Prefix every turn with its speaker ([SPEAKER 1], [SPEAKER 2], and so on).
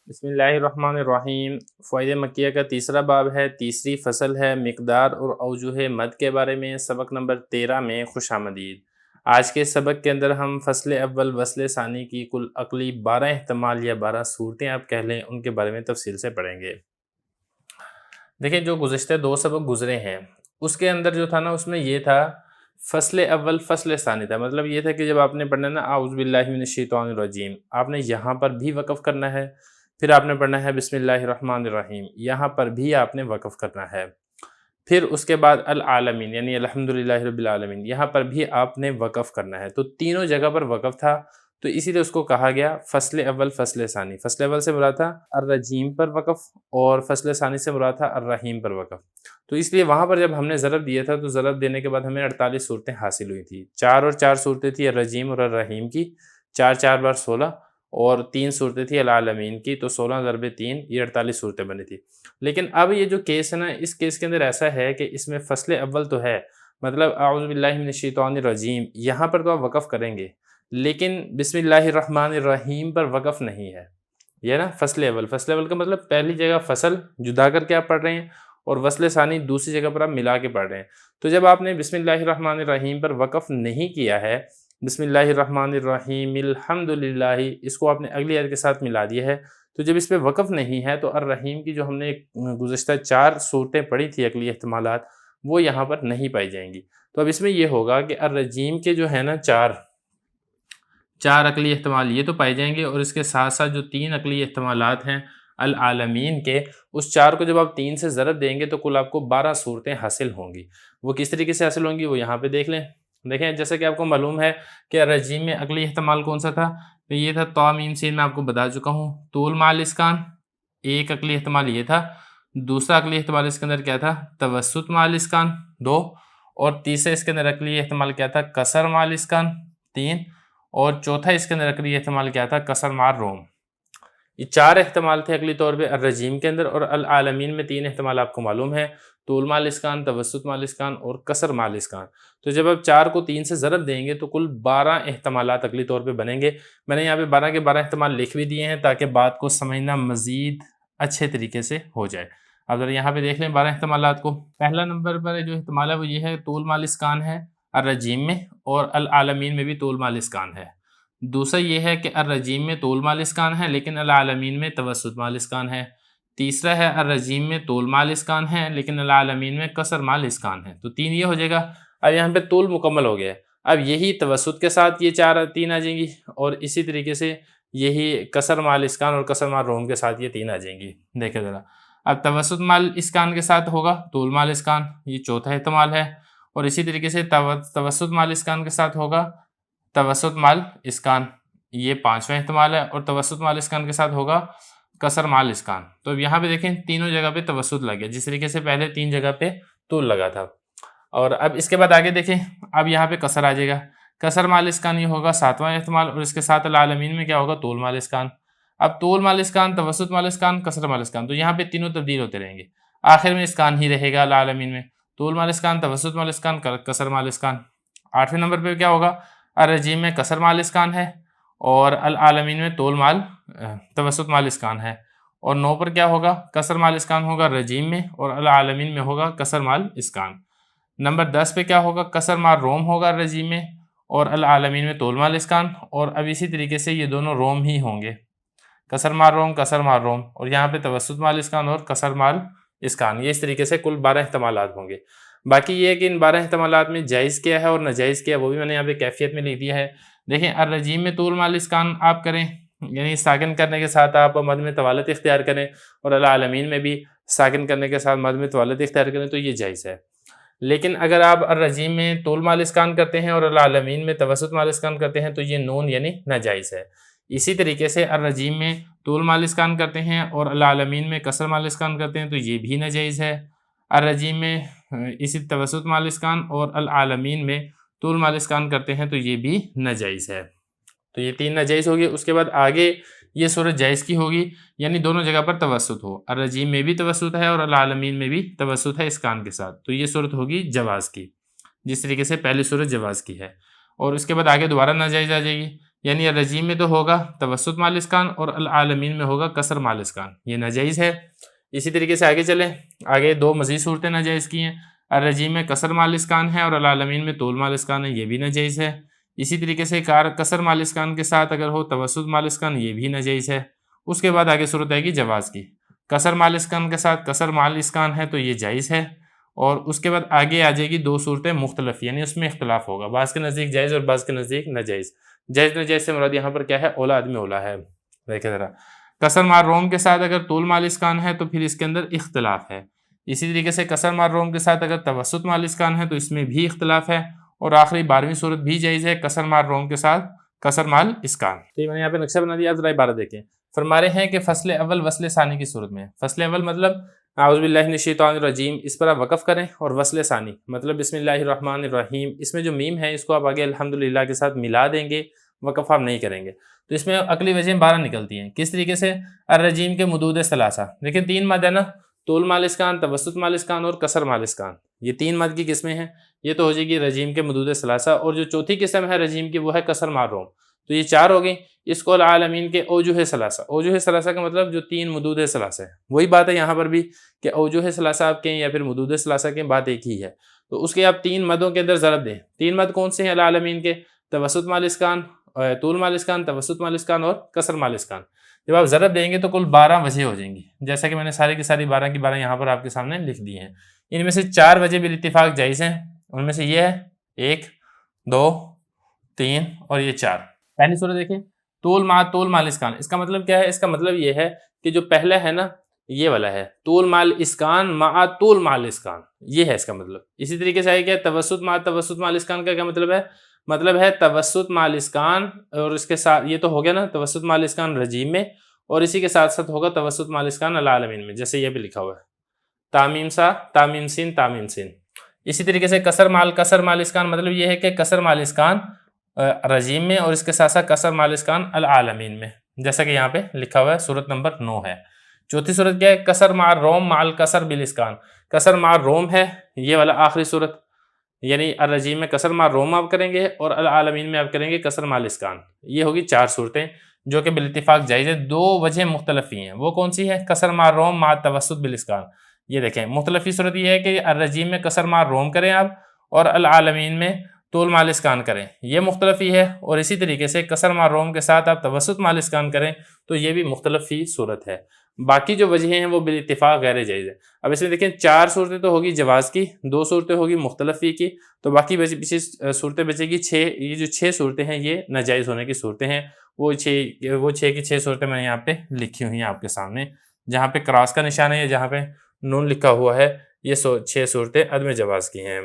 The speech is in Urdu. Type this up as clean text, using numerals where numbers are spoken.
[SPEAKER 1] بسم اللہ الرحمن الرحیم۔ فوائد مکیہ کا تیسرا باب ہے، تیسری فصل ہے، مقدار اور اوجہ مد کے بارے میں۔ سبق نمبر 13 میں خوش آمدید۔ آج کے سبق کے اندر ہم فصل اول وصل ثانی کی کل عقلی 12 احتمال یا 12 صورتیں آپ کہہ لیں، ان کے بارے میں تفصیل سے پڑھیں گے۔ دیکھیں، جو گزشتہ 2 سبق گزرے ہیں اس کے اندر جو تھا نا، اس میں یہ تھا فصل اول فصل ثانی تھا۔ مطلب یہ تھا کہ جب آپ نے پڑھنا نا اعوذ باللہ من الشیطان الرجیم، آپ نے یہاں پر بھی وقف کرنا ہے، پھر آپ نے پڑھنا ہے بسم اللہ الرحمن الرحیم، یہاں پر بھی آپ نے وقف کرنا ہے، پھر اس کے بعد العالمین یعنی الحمدللہ رب العالمین، یہاں پر بھی آپ نے وقف کرنا ہے۔ تو تینوں جگہ پر وقف تھا، تو اسی لیے اس کو کہا گیا فصل اول فصل ثانی۔ فصل اول سے مراد تھا الرجیم پر وقف، اور فصل ثانی سے مراد تھا الرحیم پر وقف۔ تو اس لیے وہاں پر جب ہم نے ضرب دیا تھا تو ضرب دینے کے بعد ہمیں 48 صورتیں حاصل ہوئی تھی۔ 4 اور 4 صورتیں تھی الرجیم اور الرحیم کی، 4 4 بار 16، اور 3 صورتیں تھی العالمین کی، تو 16 ضرب 3 یہ 48 صورتیں بنی تھی۔ لیکن اب یہ جو کیس ہے نا، اس کیس کے اندر ایسا ہے کہ اس میں فصل اول تو ہے، مطلب اعوذ باللہ من الشیطان الرجیم، یہاں پر تو آپ وقف کریں گے، لیکن بسم اللہ الرحمن الرحیم پر وقف نہیں ہے۔ یہ نا فصل اول کا مطلب پہلی جگہ فصل جدا کر کے آپ پڑھ رہے ہیں، اور وصل ثانی دوسری جگہ پر آپ ملا کے پڑھ رہے ہیں۔ تو جب آپ نے بسم اللہ الرحمن الرحیم پر وقف نہیں کیا ہے، بسم اللہ الرحمن الرحیم الحمدللہ، اس کو آپ نے اگلی آیت کے ساتھ ملا دیا ہے، تو جب اس پہ وقف نہیں ہے تو الرحیم کی جو ہم نے گزشتہ 4 صورتیں پڑھی تھی عقلی احتمالات، وہ یہاں پر نہیں پائی جائیں گی۔ تو اب اس میں یہ ہوگا کہ الرجیم کے جو ہے نا 4 عقلی احتمال یہ تو پائے جائیں گے، اور اس کے ساتھ ساتھ جو 3 عقلی احتمالات ہیں العالمین کے، اس 4 کو جب آپ 3 سے ضرب دیں گے تو کل آپ کو 12 صورتیں حاصل ہوں گی۔ وہ کس طریقے سے حاصل ہوں گی وہ یہاں پہ دیکھ لیں۔ دیکھیں، جیسا کہ آپ کو معلوم ہے کہ الرجیم میں عقلی احتمال کون سا تھا، تو یہ تھا طا میم سین، میں آپ کو بتا چکا ہوں، طول مع اسکان، ایک عقلی احتمال یہ تھا۔ دوسرا عقلی احتمال اس کے اندر کیا تھا، توسط مع اسکان، 2، اور تیسرا اس کے اندر عقلی احتمال کیا تھا، کسر مع اسکان، 3، اور چوتھا اس کے اندر عقلی احتمال کیا تھا، کسر مع روم۔ یہ 4 احتمال تھے عقلی طور پہ الرجیم کے اندر، اور العالمین میں 3 احتمال آپ کو معلوم ہے، طول مع الاسکان، توسط مع الاسکان اور کسر مع الاسکان۔ تو جب آپ 4 کو 3 سے ضرب دیں گے تو کل 12 احتمالات عقلی طور پہ بنیں گے۔ میں نے یہاں پہ 12 کے 12 احتمال لکھ بھی دیے ہیں تاکہ بات کو سمجھنا مزید اچھے طریقے سے ہو جائے۔ اب ذرا یہاں پہ دیکھ لیں 12 احتمالات کو۔ پہلا نمبر پر جو احتمال ہے وہ یہ ہے، طول مع الاسکان ہے الرجیم میں، اور العالمین میں بھی طول مع الاسکان ہے۔ دوسرا یہ ہے کہ الرجیم میں طول مع الاسکان ہے لیکن العالمین میں توسط مع الاسکان ہے۔ تیسرا ہے الرجیم میں طول مع الاسکان ہے لیکن العالمین میں کسر مع الاسکان ہے۔ تو 3 یہ ہو جائے گا۔ اب یہاں پہ طول مکمل ہو گیا ہے، اب یہی توسط کے ساتھ یہ 3 آ جائیں گی، اور اسی طریقے سے یہی کسر مع الاسکان اور کسر مع روم کے ساتھ یہ 3 آ جائیں گی۔ دیکھیں ذرا، اب توسط مع الاسکان کے ساتھ ہوگا طول مع الاسکان، یہ چوتھا احتمال ہے، اور اسی طریقے سے توسط مع الاسکان کے ساتھ ہوگا توسط مع الاسکان، یہ 5واں احتمال ہے، اور توسط مع الاسکان کے ساتھ ہوگا کسر مع الاسکان۔ تو اب یہاں پہ دیکھیں تینوں جگہ پہ توسط لگ گیا، جس طریقے سے پہلے 3 جگہ پہ طول لگا تھا۔ اور اب اس کے بعد آگے دیکھیں، اب یہاں پہ کسر آ جائے گا، کسر مع الاسکان یہ ہوگا 7واں احتمال، اور اس کے ساتھ العالمین میں کیا ہوگا، طول مع الاسکان۔ اب طول مع الاسکان، توسط مع الاسکان، کسر مع الاسکان، تو یہاں پہ تینوں تبدیل ہوتے رہیں گے، آخر میں اسکان ہی رہے گا العالمین میں، طول مع الاسکان، توسط مع الاسکان، کسر مع الاسکان۔ 8ویں نمبر پہ کیا ہوگا، الرجیم میں کسر مع الاسکان ہے، اور العالمین میں توسط مع الاسکان ہے، اور 9 پر کیا ہوگا، کسر مع الاسکان ہوگا رجیم میں، اور العالمین میں ہوگا کسر مع الاسکان۔ نمبر 10 پہ کیا ہوگا، کسر مع روم ہوگا رجیم میں، اور العالمین میں طول مع الاسکان، اور اب اسی طریقے سے یہ دونوں روم ہی ہوں گے، کسر مع روم، کسر مع روم، اور یہاں پہ توسط مع الاسکان اور کسر مع الاسکان۔ یہ اس طریقے سے کل 12 احتمالات ہوں گے۔ باقی یہ ہے کہ ان 12 احتمالات میں جائز کیا ہے اور ناجائز کیا ہے، وہ بھی میں نے یہاں پہ کیفیت میں لکھ دیا ہے۔ دیکھیں، الرجیم میں طول مع الاسکان آپ کریں، یعنی ساکن کرنے کے ساتھ آپ مد میں طوالت اختیار کریں، اور العالمین میں بھی ساکن کرنے کے ساتھ مد میں طوالت اختیار کریں، تو یہ جائز ہے۔ لیکن اگر آپ الرجیم میں طول مع الاسکان کرتے ہیں اور العالمین میں توسط مع الاسکان کرتے ہیں تو یہ نون یعنی ناجائز ہے۔ اسی طریقے سے الرجیم میں طول مع الاسکان کرتے ہیں اور العالمین میں کسر مع الاسکان کرتے ہیں تو یہ بھی ناجائز ہے۔ الرجیم میں اسی توسط مع الاسکان اور العالمین میں طول مع الاسکان کرتے ہیں تو یہ بھی ناجائز ہے۔ تو یہ 3 ناجائز ہوگی۔ اس کے بعد آگے یہ صورت جائز کی ہوگی، یعنی دونوں جگہ پر توسط ہو، الرجیم میں بھی توسط ہے اور العالمین میں بھی توسط ہے اسکان کے ساتھ، تو یہ صورت ہوگی جواز کی، جس طریقے سے پہلی صورت جواز کی ہے۔ اور اس کے بعد آگے دوبارہ ناجائز آ جائے گی، یعنی الرجیم میں تو ہوگا توسط مال اسکان اور العالمین میں ہوگا کسر مال اسکان، یہ ناجائز ہے۔ اسی طریقے سے آگے چلیں، آگے دو مزید صورتیں ناجائز کی ہیں، الرجیم میں کسر مال اسکان ہے اور العالمین میں طول مال اسکان ہے، یہ بھی ناجائز ہے۔ اسی طریقے سے کسر مال اسکان کے ساتھ اگر ہو توسط مال اسکان، یہ بھی ناجائز ہے۔ اس کے بعد آگے صورت آئے گی جواز کی، کسر مال اسکان کے ساتھ کسر مال اسکان ہے تو یہ جائز ہے، اور اس کے بعد آگے آ جائے گی دو صورتیں مختلف، یعنی اس میں اختلاف ہوگا، بعض کے نزدیک جائز اور بعض کے نزدیک ناجائز۔ جائز ناجائز سے مراد یہاں پر کیا ہے؟ اولا آدمی اولا ہے۔ دیکھیں ذرا، کسر مال روم کے ساتھ اگر طول مال اسکان ہے تو پھر اس کے اندر اختلاف ہے۔ اسی طریقے سے کسر مال روم کے ساتھ اگر توسط مال اسکان ہے تو اس میں بھی اختلاف ہے، اور آخری 12ویں صورت بھی جائز ہے، کسر مال روم کے ساتھ کسر مال اسکان۔ تو یہ میں نے یہاں پہ نقشہ بنا دیا، ذرا عبارت دیکھیں۔ فرما رہے ہیں کہ فصل اول وصل ثانی کی صورت میں، فصل اول مطلب اعوذ باللہ من الشیطان الرجیم، اس پر آپ وقف کریں، اور وصل ثانی مطلب بسم اللہ الرحمن الرحیم، اس میں جو میم ہے اس کو آپ آگے الحمدللہ کے ساتھ ملا دیں گے، وقف آپ نہیں کریں گے، تو اس میں عقلی وجہیں 12 نکلتی ہیں۔ کس طریقے سے؟ الرجیم کے مدود ثلاثہ، لیکن 3 مد ہے نا، طول مال اسکان، توسط مال اسکان اور کسر مال اسکان، یہ 3 مد کی قسمیں ہیں، یہ تو ہو جائے گی رجیم کے مدود ثلاثہ، اور جو چوتھی قسم ہے رجیم کی وہ ہے کسر مال روم، تو یہ 4 ہو گئی۔ اس کو العالمین کے اوجہ ثلاثہ، اوجہ ثلاثہ کا مطلب جو 3 مدود ثلاثہ ہے، وہی بات ہے یہاں پر بھی کہ اوجہ ثلاثہ آپ کہیں یا پھر مدود ثلاثہ کے بات ایک ہی ہے، تو اس کے آپ 3 مدوں کے اندر ضرب دیں۔ 3 مد کون سے ہیں العالمین کے؟ توسط مال اسکان، طول مال اسکان، توسط مال اسکان اور کسر مال اسکان۔ جب آپ ضرب دیں گے تو کل 12 وجہ ہو جائیں گی، جیسا کہ میں نے ساری کی ساری 12 کی 12 یہاں پر آپ کے سامنے لکھ دی ہیں۔ ان میں سے 4 وجہ بالاتفاق جائز ہیں، ان میں سے یہ ہے 1 2 3 اور یہ 4۔ پہلی صورت دیکھیں، طول مال اسکان، اس کا مطلب کیا ہے؟ اس کا مطلب یہ ہے کہ جو پہلا ہے نا یہ والا ہے طول مال اسکان مع طول مال اسکان، یہ ہے اس کا مطلب۔ اسی طریقے سے آئے کیا توسط مال اسکان کا کیا مطلب ہے؟ مطلب ہے توسط مال اسکان، اور اس کے ساتھ یہ تو ہو گیا نا توسط مال اسکان رجیم میں، اور اسی کے ساتھ ساتھ ہوگا توسط مال اسکان العالمین میں، جیسے یہ بھی لکھا ہوا ہے تامیم سا تامیم سین تامیم سین۔ اسی طریقے سے کسر مال اسکان مطلب یہ ہے کہ کسر مال اسکان رجیم میں، اور اس کے ساتھ ساتھ کسر مال اسکان العالمین میں، جیسا کہ یہاں پہ لکھا ہوا ہے، صورت نمبر 9 ہے۔ چوتھی صورت کیا ہے؟ کسر مال روم مال کسر بالاسکان، کسر مال روم ہے یہ والا آخری صورت، یعنی الرجیم میں کسر مال روم آپ کریں گے اور العالمین میں آپ کریں گے کسر مال اسکان۔ یہ ہوگی 4 صورتیں جو کہ بالاتفاق جائز ہے، 2 وجہ مختلف ہی ہیں، وہ کون سی ہے؟ کسر مال روم مال توسط بالاسکان۔ یہ دیکھیں مختلفی صورت یہ ہے کہ الرجیم میں کسر مال روم کریں آپ، اور العالمین میں طول مال اسکان کریں، یہ مختلف ہی ہے، اور اسی طریقے سے کسر مال روم کے ساتھ آپ توسط مال اسکان کریں تو یہ بھی مختلف ہی صورت ہے۔ باقی جو وجہیں ہیں وہ بالاتفاق غیر جائز ہے۔ اب اس میں دیکھیں 4 صورتیں تو ہوگی جواز کی، 2 صورتیں ہوگی مختلف فی کی، تو باقی صورتیں بچے گی 6۔ یہ جو 6 صورتیں ہیں یہ ناجائز ہونے کی صورتیں ہیں، وہ 6 کی 6 صورتیں میں نے یہاں پہ لکھی ہوئی ہیں آپ کے سامنے، جہاں پہ کراس کا نشان ہے یا جہاں پہ نون لکھا ہوا ہے، یہ 6 صورتیں عدم جواز کی ہیں۔